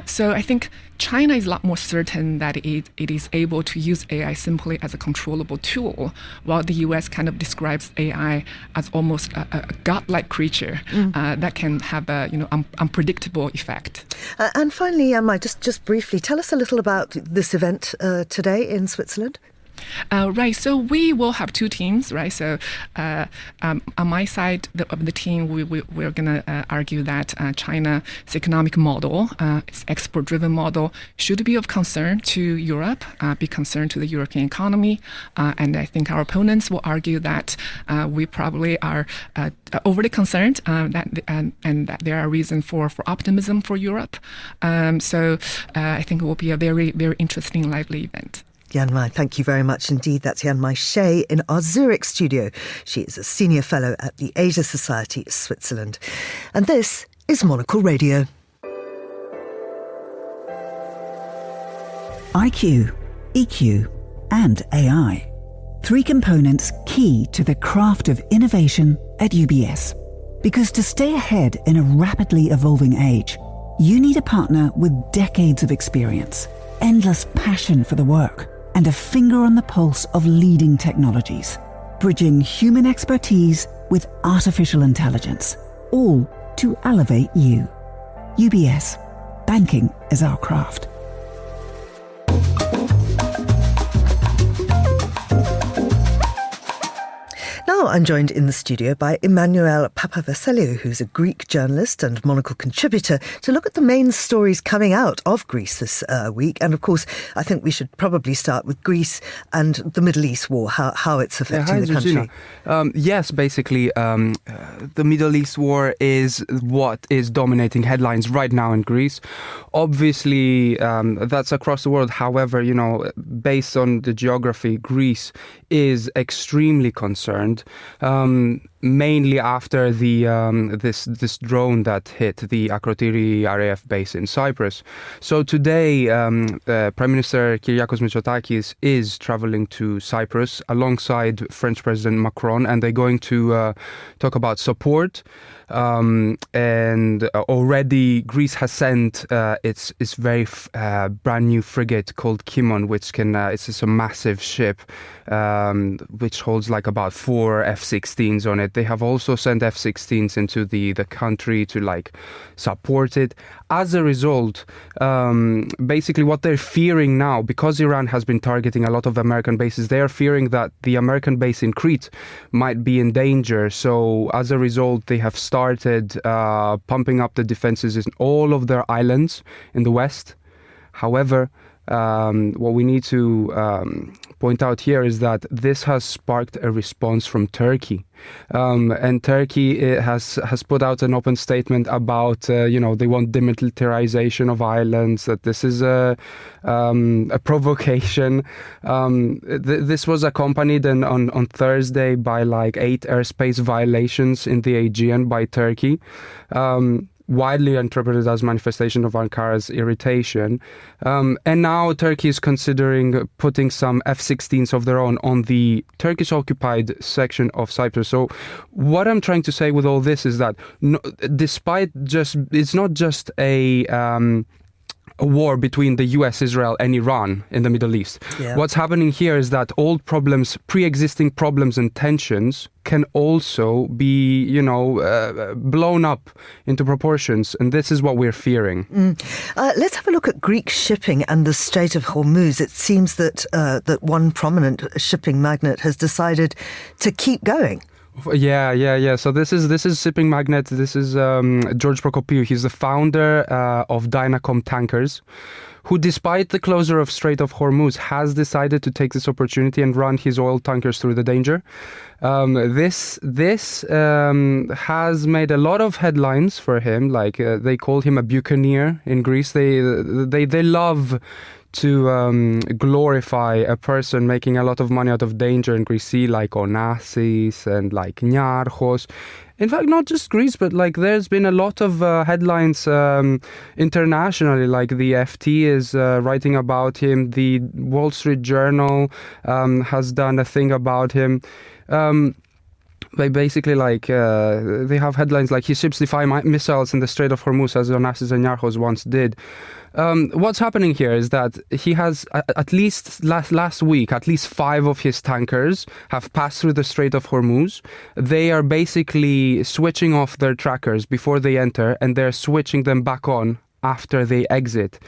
So I think China is a lot more certain that it is able to use AI simply as a controllable tool, while the US kind of describes AI as almost a godlike creature that can have a unpredictable effect. And finally, Mai, just briefly, tell us a little about this event today in Switzerland. Right. So we will have two teams, right? So on my side of the team, we're going to argue that China's economic model, its export-driven model, should be of concern to Europe, be concerned to the European economy. And I think our opponents will argue that we probably are overly concerned and that there are reasons for optimism for Europe. So I think it will be a very, very interesting, lively event. Jan Mai, thank you very much indeed. That's Jan Mai Shea in our Zurich studio. She is a senior fellow at the Asia Society, Switzerland. And this is Monocle Radio. IQ, EQ, and AI. 3 components key to the craft of innovation at UBS. Because to stay ahead in a rapidly evolving age, you need a partner with decades of experience, endless passion for the work, and a finger on the pulse of leading technologies, bridging human expertise with artificial intelligence, all to elevate you. UBS. Banking is our craft. Now I'm joined in the studio by Emmanuel Papavasiliou, who's a Greek journalist and Monocle contributor, to look at the main stories coming out of Greece this week. And of course, I think we should probably start with Greece and the Middle East war, how it's affecting the country. Yes, basically, the Middle East war is what is dominating headlines right now in Greece. Obviously, that's across the world. However, based on the geography, Greece is extremely concerned, mainly after the this drone that hit the Akrotiri RAF base in Cyprus. So today, Prime Minister Kyriakos Mitsotakis is traveling to Cyprus alongside French President Macron, and they're going to talk about support. And already Greece has sent its very brand new frigate called Kimon, which can it's just a massive ship which holds like about 4 F-16s on it. They have also sent F-16s into the country to like support it. As a result, basically what they're fearing now, because Iran has been targeting a lot of American bases, they're fearing that the American base in Crete might be in danger. So as a result, they have started pumping up the defenses in all of their islands in the west. However, what we need to point out here is that this has sparked a response from Turkey. And Turkey has put out an open statement about, they want demilitarization of islands, that this is a provocation. This was accompanied on Thursday by like 8 airspace violations in the Aegean by Turkey. Widely interpreted as manifestation of Ankara's irritation. And now Turkey is considering putting some F-16s of their own on the Turkish-occupied section of Cyprus. So what I'm trying to say with all this is that it's not just a war between the US, Israel and Iran in the Middle East. Yeah. What's happening here is that old problems, pre-existing problems and tensions can also be, blown up into proportions. And this is what we're fearing. Let's have a look at Greek shipping and the Strait of Hormuz. It seems that that one prominent shipping magnate has decided to keep going. Yeah. So this is shipping magnate. This is George Prokopiou. He's the founder of Dynacom Tankers, who, despite the closure of Strait of Hormuz, has decided to take this opportunity and run his oil tankers through the danger. This has made a lot of headlines for him. Like they call him a buccaneer in Greece. They love to glorify a person making a lot of money out of danger in Greece, like Onassis and like Niarchos. In fact, not just Greece, but like there's been a lot of headlines internationally, like the FT is writing about him. The Wall Street Journal has done a thing about him. They basically they have headlines like, he ships defy missiles in the Strait of Hormuz as Onassis and Yarhos once did. What's happening here is that he has, at least last week, at least 5 of his tankers have passed through the Strait of Hormuz. They are basically switching off their trackers before they enter, and they're switching them back on after they exit.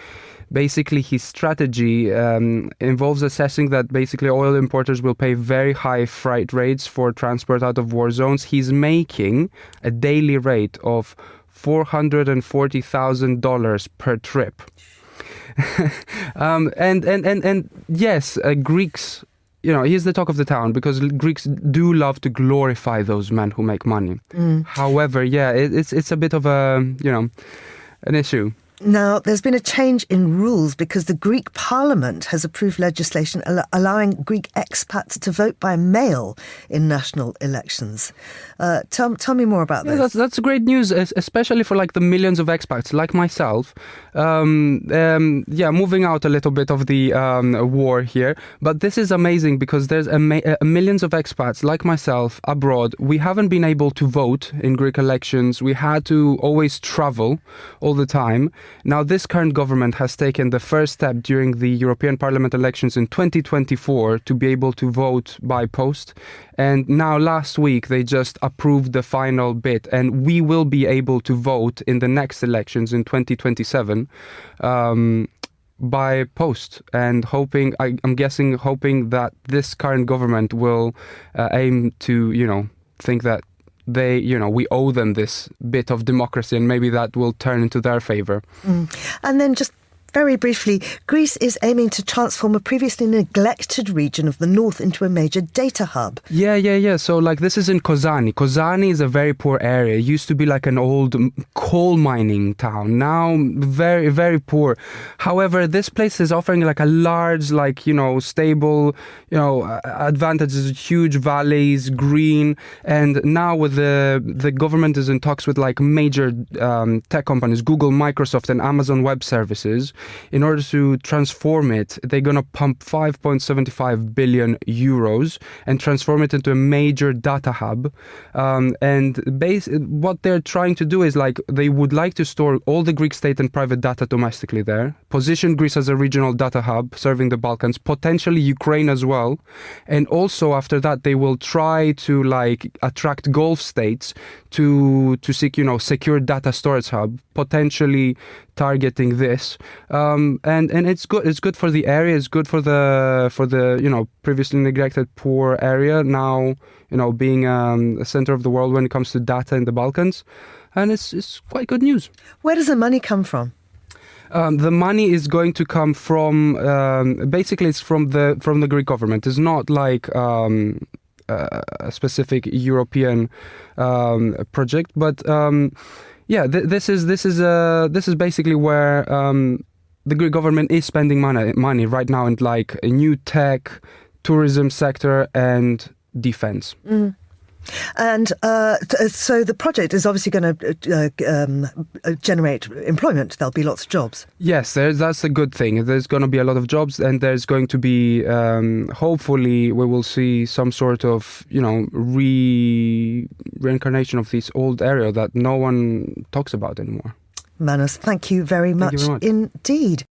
Basically, his strategy involves assessing that basically oil importers will pay very high freight rates for transport out of war zones. He's making a daily rate of $440,000 per trip. And yes, Greeks, he's the talk of the town because Greeks do love to glorify those men who make money. However, yeah, it's a bit of an issue. Now, there's been a change in rules because the Greek parliament has approved legislation allowing Greek expats to vote by mail in national elections. Tell me more about this. That's great news, especially for the millions of expats like myself. Moving out a little bit of the war here, but this is amazing because there's millions of expats like myself abroad. We haven't been able to vote in Greek elections. We had to always travel all the time. Now, this current government has taken the first step during the European Parliament elections in 2024 to be able to vote by post. And now last week, they just approved the final bit, and we will be able to vote in the next elections in 2027 by post. And I'm guessing hoping that this current government will aim to, think that we owe them this bit of democracy, and maybe that will turn into their favor. And then just very briefly, Greece is aiming to transform a previously neglected region of the north into a major data hub. Yeah. So this is in Kozani. Kozani is a very poor area. It used to be an old coal mining town. Now very, very poor. However, this place is offering a large, stable, advantages, huge valleys, green. And now with the government is in talks with major tech companies, Google, Microsoft and Amazon Web Services. In order to transform it, they're going to pump 5.75 billion euros and transform it into a major data hub. What they're trying to do is they would like to store all the Greek state and private data domestically there, position Greece as a regional data hub serving the Balkans, potentially Ukraine as well. And also after that, they will try to attract Gulf states to seek, secure data storage hub, potentially targeting this. And it's good. It's good for the area. It's good for the previously neglected poor area. Now, being a center of the world when it comes to data in the Balkans, and it's quite good news. Where does the money come from? The money is going to come from basically it's from the Greek government. It's not a specific European project, but this is basically where the Greek government is spending money right now in a new tech, tourism sector and defense. And so the project is obviously going to generate employment. There'll be lots of jobs. Yes, that's a good thing. There's going to be a lot of jobs, and there's going to be, hopefully, we will see some sort of, reincarnation of this old area that no one talks about anymore. Manos, thank you very much indeed.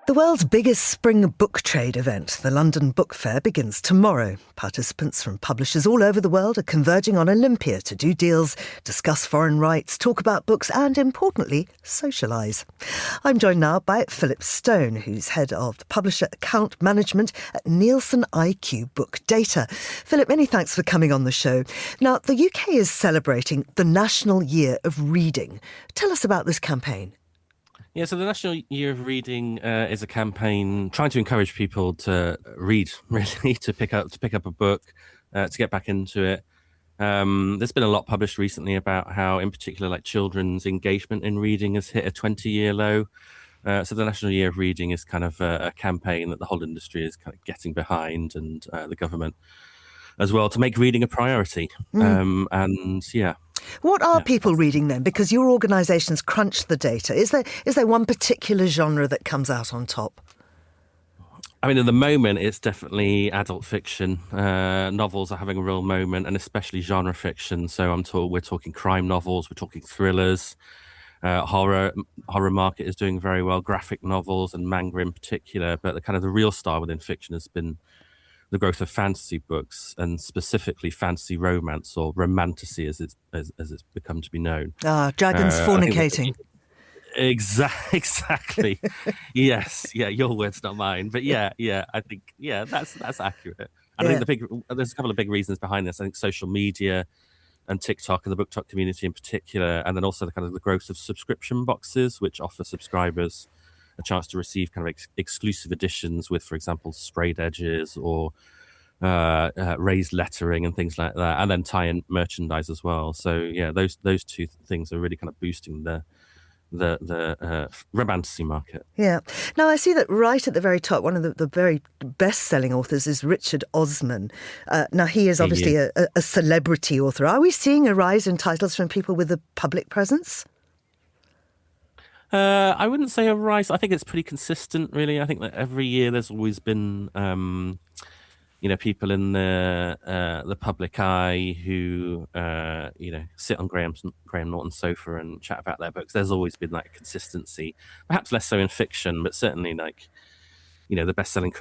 The world's biggest spring book trade event, the London Book Fair, begins tomorrow. Participants from publishers all over the world are converging on Olympia to do deals, discuss foreign rights, talk about books and, importantly, socialise. I'm joined now by Philip Stone, who's head of the publisher account management at Nielsen IQ Book Data. Philip, many thanks for coming on the show. Now, the UK is celebrating the National Year of Reading. Tell us about this campaign. Yeah, so the National Year of Reading is a campaign trying to encourage people to read, really, to pick up a book, to get back into it. There's been a lot published recently about how, in particular, children's engagement in reading has hit a 20-year low. So the National Year of Reading is kind of a campaign that the whole industry is kind of getting behind, and the government as well, to make reading a priority. What are people reading then? Because your organisations crunch the data. Is there one particular genre that comes out on top? I mean, at the moment, it's definitely adult fiction. Novels are having a real moment, and especially genre fiction. So we're talking crime novels, we're talking thrillers. Horror market is doing very well. Graphic novels and manga in particular, but the real star within fiction has been the growth of fantasy books, and specifically fantasy romance, or romantasy, as it's become to be known. Dragons fornicating. Exactly. Yes. Yeah. Your words, not mine. But yeah. I think that's accurate. And I think there's a couple of big reasons behind this. I think social media and TikTok and the BookTok community in particular, and then also the growth of subscription boxes, which offer subscribers a chance to receive exclusive editions with, for example, sprayed edges or raised lettering and things like that, and then tie-in merchandise as well. So yeah, those two things are really boosting the romantasy market. Yeah. Now, I see that right at the very top, one of the very best-selling authors is Richard Osman. Now, he is obviously a celebrity author. Are we seeing a rise in titles from people with a public presence? I wouldn't say a rise. I think it's pretty consistent, really. I think that every year there's always been people in the public eye who sit on Graham Norton's sofa and chat about their books. There's always been consistency, perhaps less so in fiction, but certainly the best-selling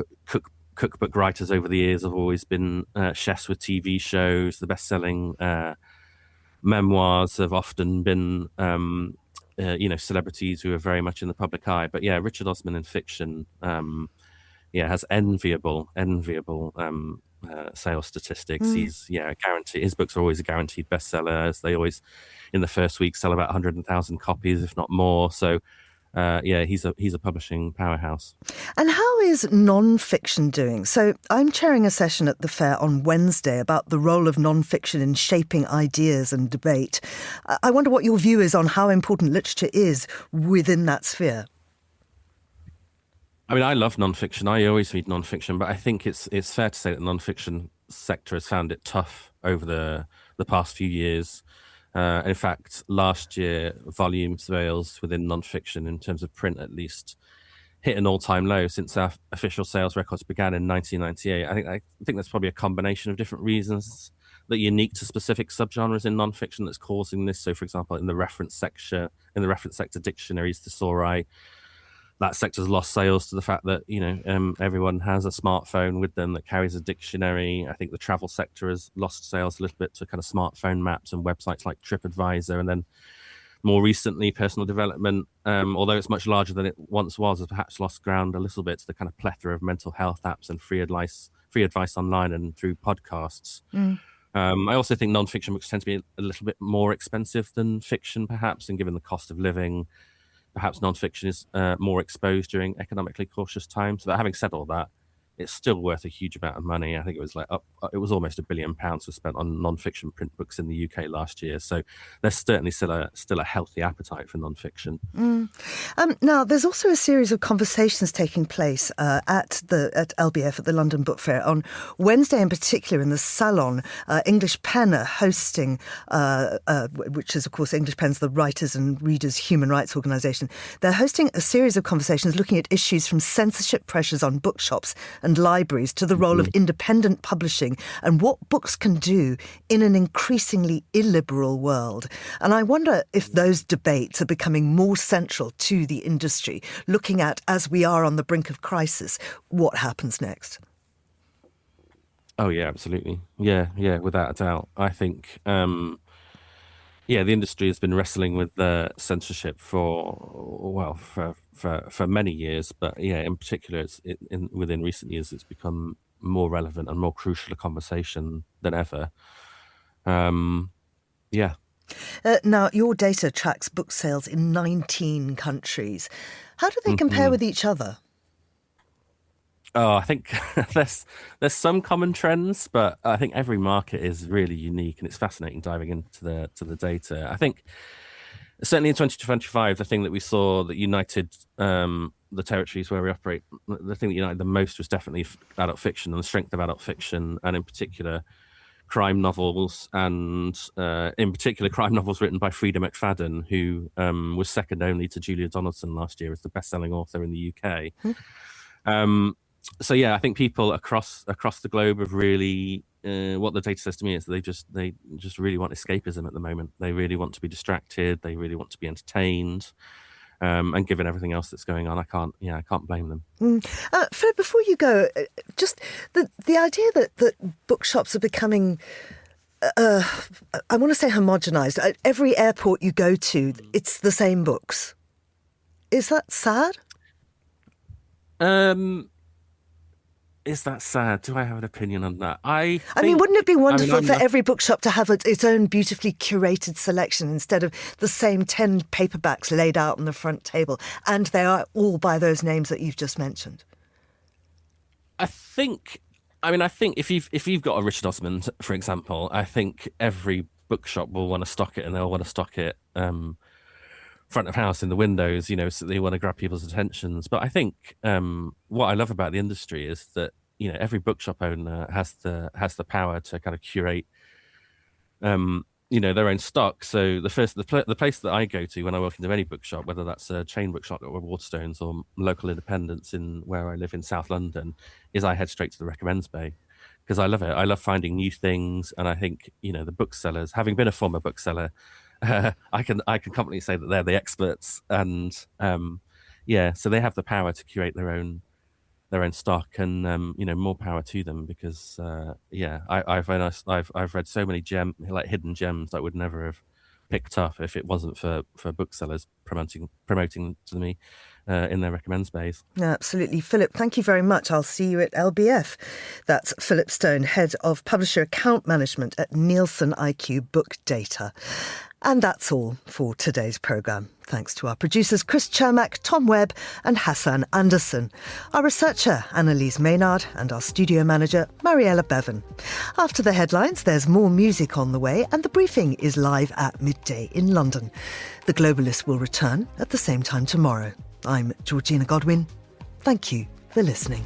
cookbook writers over the years have always been chefs with TV shows. The best-selling memoirs have often been celebrities who are very much in the public eye. But yeah, Richard Osman in fiction has enviable sales statistics. He's guaranteed. His books are always a guaranteed bestseller, as they always in the first week sell about 100,000 copies, if not more. So he's a publishing powerhouse. And how is non-fiction doing? So I'm chairing a session at the fair on Wednesday about the role of non-fiction in shaping ideas and debate. I wonder what your view is on how important literature is within that sphere. I mean, I love non-fiction. I always read non-fiction, but I think it's fair to say that the non-fiction sector has found it tough over the past few years. In fact, last year, volume sales within non-fiction, in terms of print at least, hit an all-time low since our official sales records began in 1998. I think that's probably a combination of different reasons that are unique to specific subgenres in non-fiction that's causing this. So, for example, in the reference sector dictionaries, thesauri, that sector's lost sales to the fact that everyone has a smartphone with them that carries a dictionary. I think the travel sector has lost sales a little bit to smartphone maps and websites like TripAdvisor, and then more recently personal development, although it's much larger than it once was, has perhaps lost ground a little bit to the plethora of mental health apps and free advice online and through podcasts. I also think non-fiction books tend to be a little bit more expensive than fiction, perhaps, and given the cost of living, perhaps non-fiction is more exposed during economically cautious times. So that, having said all that, it's still worth a huge amount of money. I think it was it was almost £1 billion was spent on non-fiction print books in the UK last year. So there's certainly still a healthy appetite for non-fiction. Now, there's also a series of conversations taking place at LBF, at the London Book Fair. On Wednesday in particular, in the Salon, English Pen are hosting, which is, of course, English Pen's the Writers and Readers Human Rights Organisation. They're hosting a series of conversations looking at issues from censorship pressures on bookshops and libraries to the role of independent publishing and what books can do in an increasingly illiberal world. And I wonder if those debates are becoming more central to the industry, looking at, as we are on the brink of crisis, what happens next. Oh, yeah, absolutely. Yeah, without a doubt. I think, the industry has been wrestling with censorship for many years, but in particular, within recent years, it's become more relevant and more crucial a conversation than ever. Now, your data tracks book sales in 19 countries. How do they compare with each other? Oh, I think there's some common trends, but I think every market is really unique, and it's fascinating diving into the data. I think certainly in 2025, the thing that we saw that united the territories where we operate, the thing that united the most was definitely adult fiction and the strength of adult fiction, and in particular crime novels, and in particular crime novels written by Frida McFadden, who was second only to Julia Donaldson last year as the best-selling author in the UK. So yeah, I think people across the globe have really what the data says to me is that they just really want escapism at the moment. They really want to be distracted. They really want to be entertained. And given everything else that's going on, I can't blame them. Philip, before you go, just the idea that bookshops are becoming, I want to say homogenized. At every airport you go to, it's the same books. Is that sad? Is that sad? Do I have an opinion on that? I mean, wouldn't it be wonderful for every bookshop to have its own beautifully curated selection instead of the same 10 paperbacks laid out on the front table, and they are all by those names that you've just mentioned? I think if you've got a Richard Osman, for example, I think every bookshop will want to stock it, and they'll want to stock it front of house in the windows, so they want to grab people's attentions. But I think what I love about the industry is that every bookshop owner has the power to kind of curate their own stock. So the place that I go to when I walk into any bookshop, whether that's a chain bookshop or Waterstones or local independents in where I live in South London, is I head straight to the recommends bay, because I love it. I love finding new things, and I think the booksellers, having been a former bookseller, I can confidently say that they're the experts, and so they have the power to curate their own stock, and more power to them, because I've read so many hidden gems that I would never have picked up if it wasn't for booksellers promoting to me in their recommends bays. Absolutely. Philip, thank you very much. I'll see you at LBF. That's Philip Stone, Head of Publisher Account Management at Nielsen IQ Book Data. And that's all for today's programme. Thanks to our producers Chris Chermack, Tom Webb and Hassan Anderson, our researcher Annalise Maynard, and our studio manager Mariella Bevan. After the headlines, there's more music on the way, and the briefing is live at midday in London. The Globalists will return at the same time tomorrow. I'm Georgina Godwin. Thank you for listening.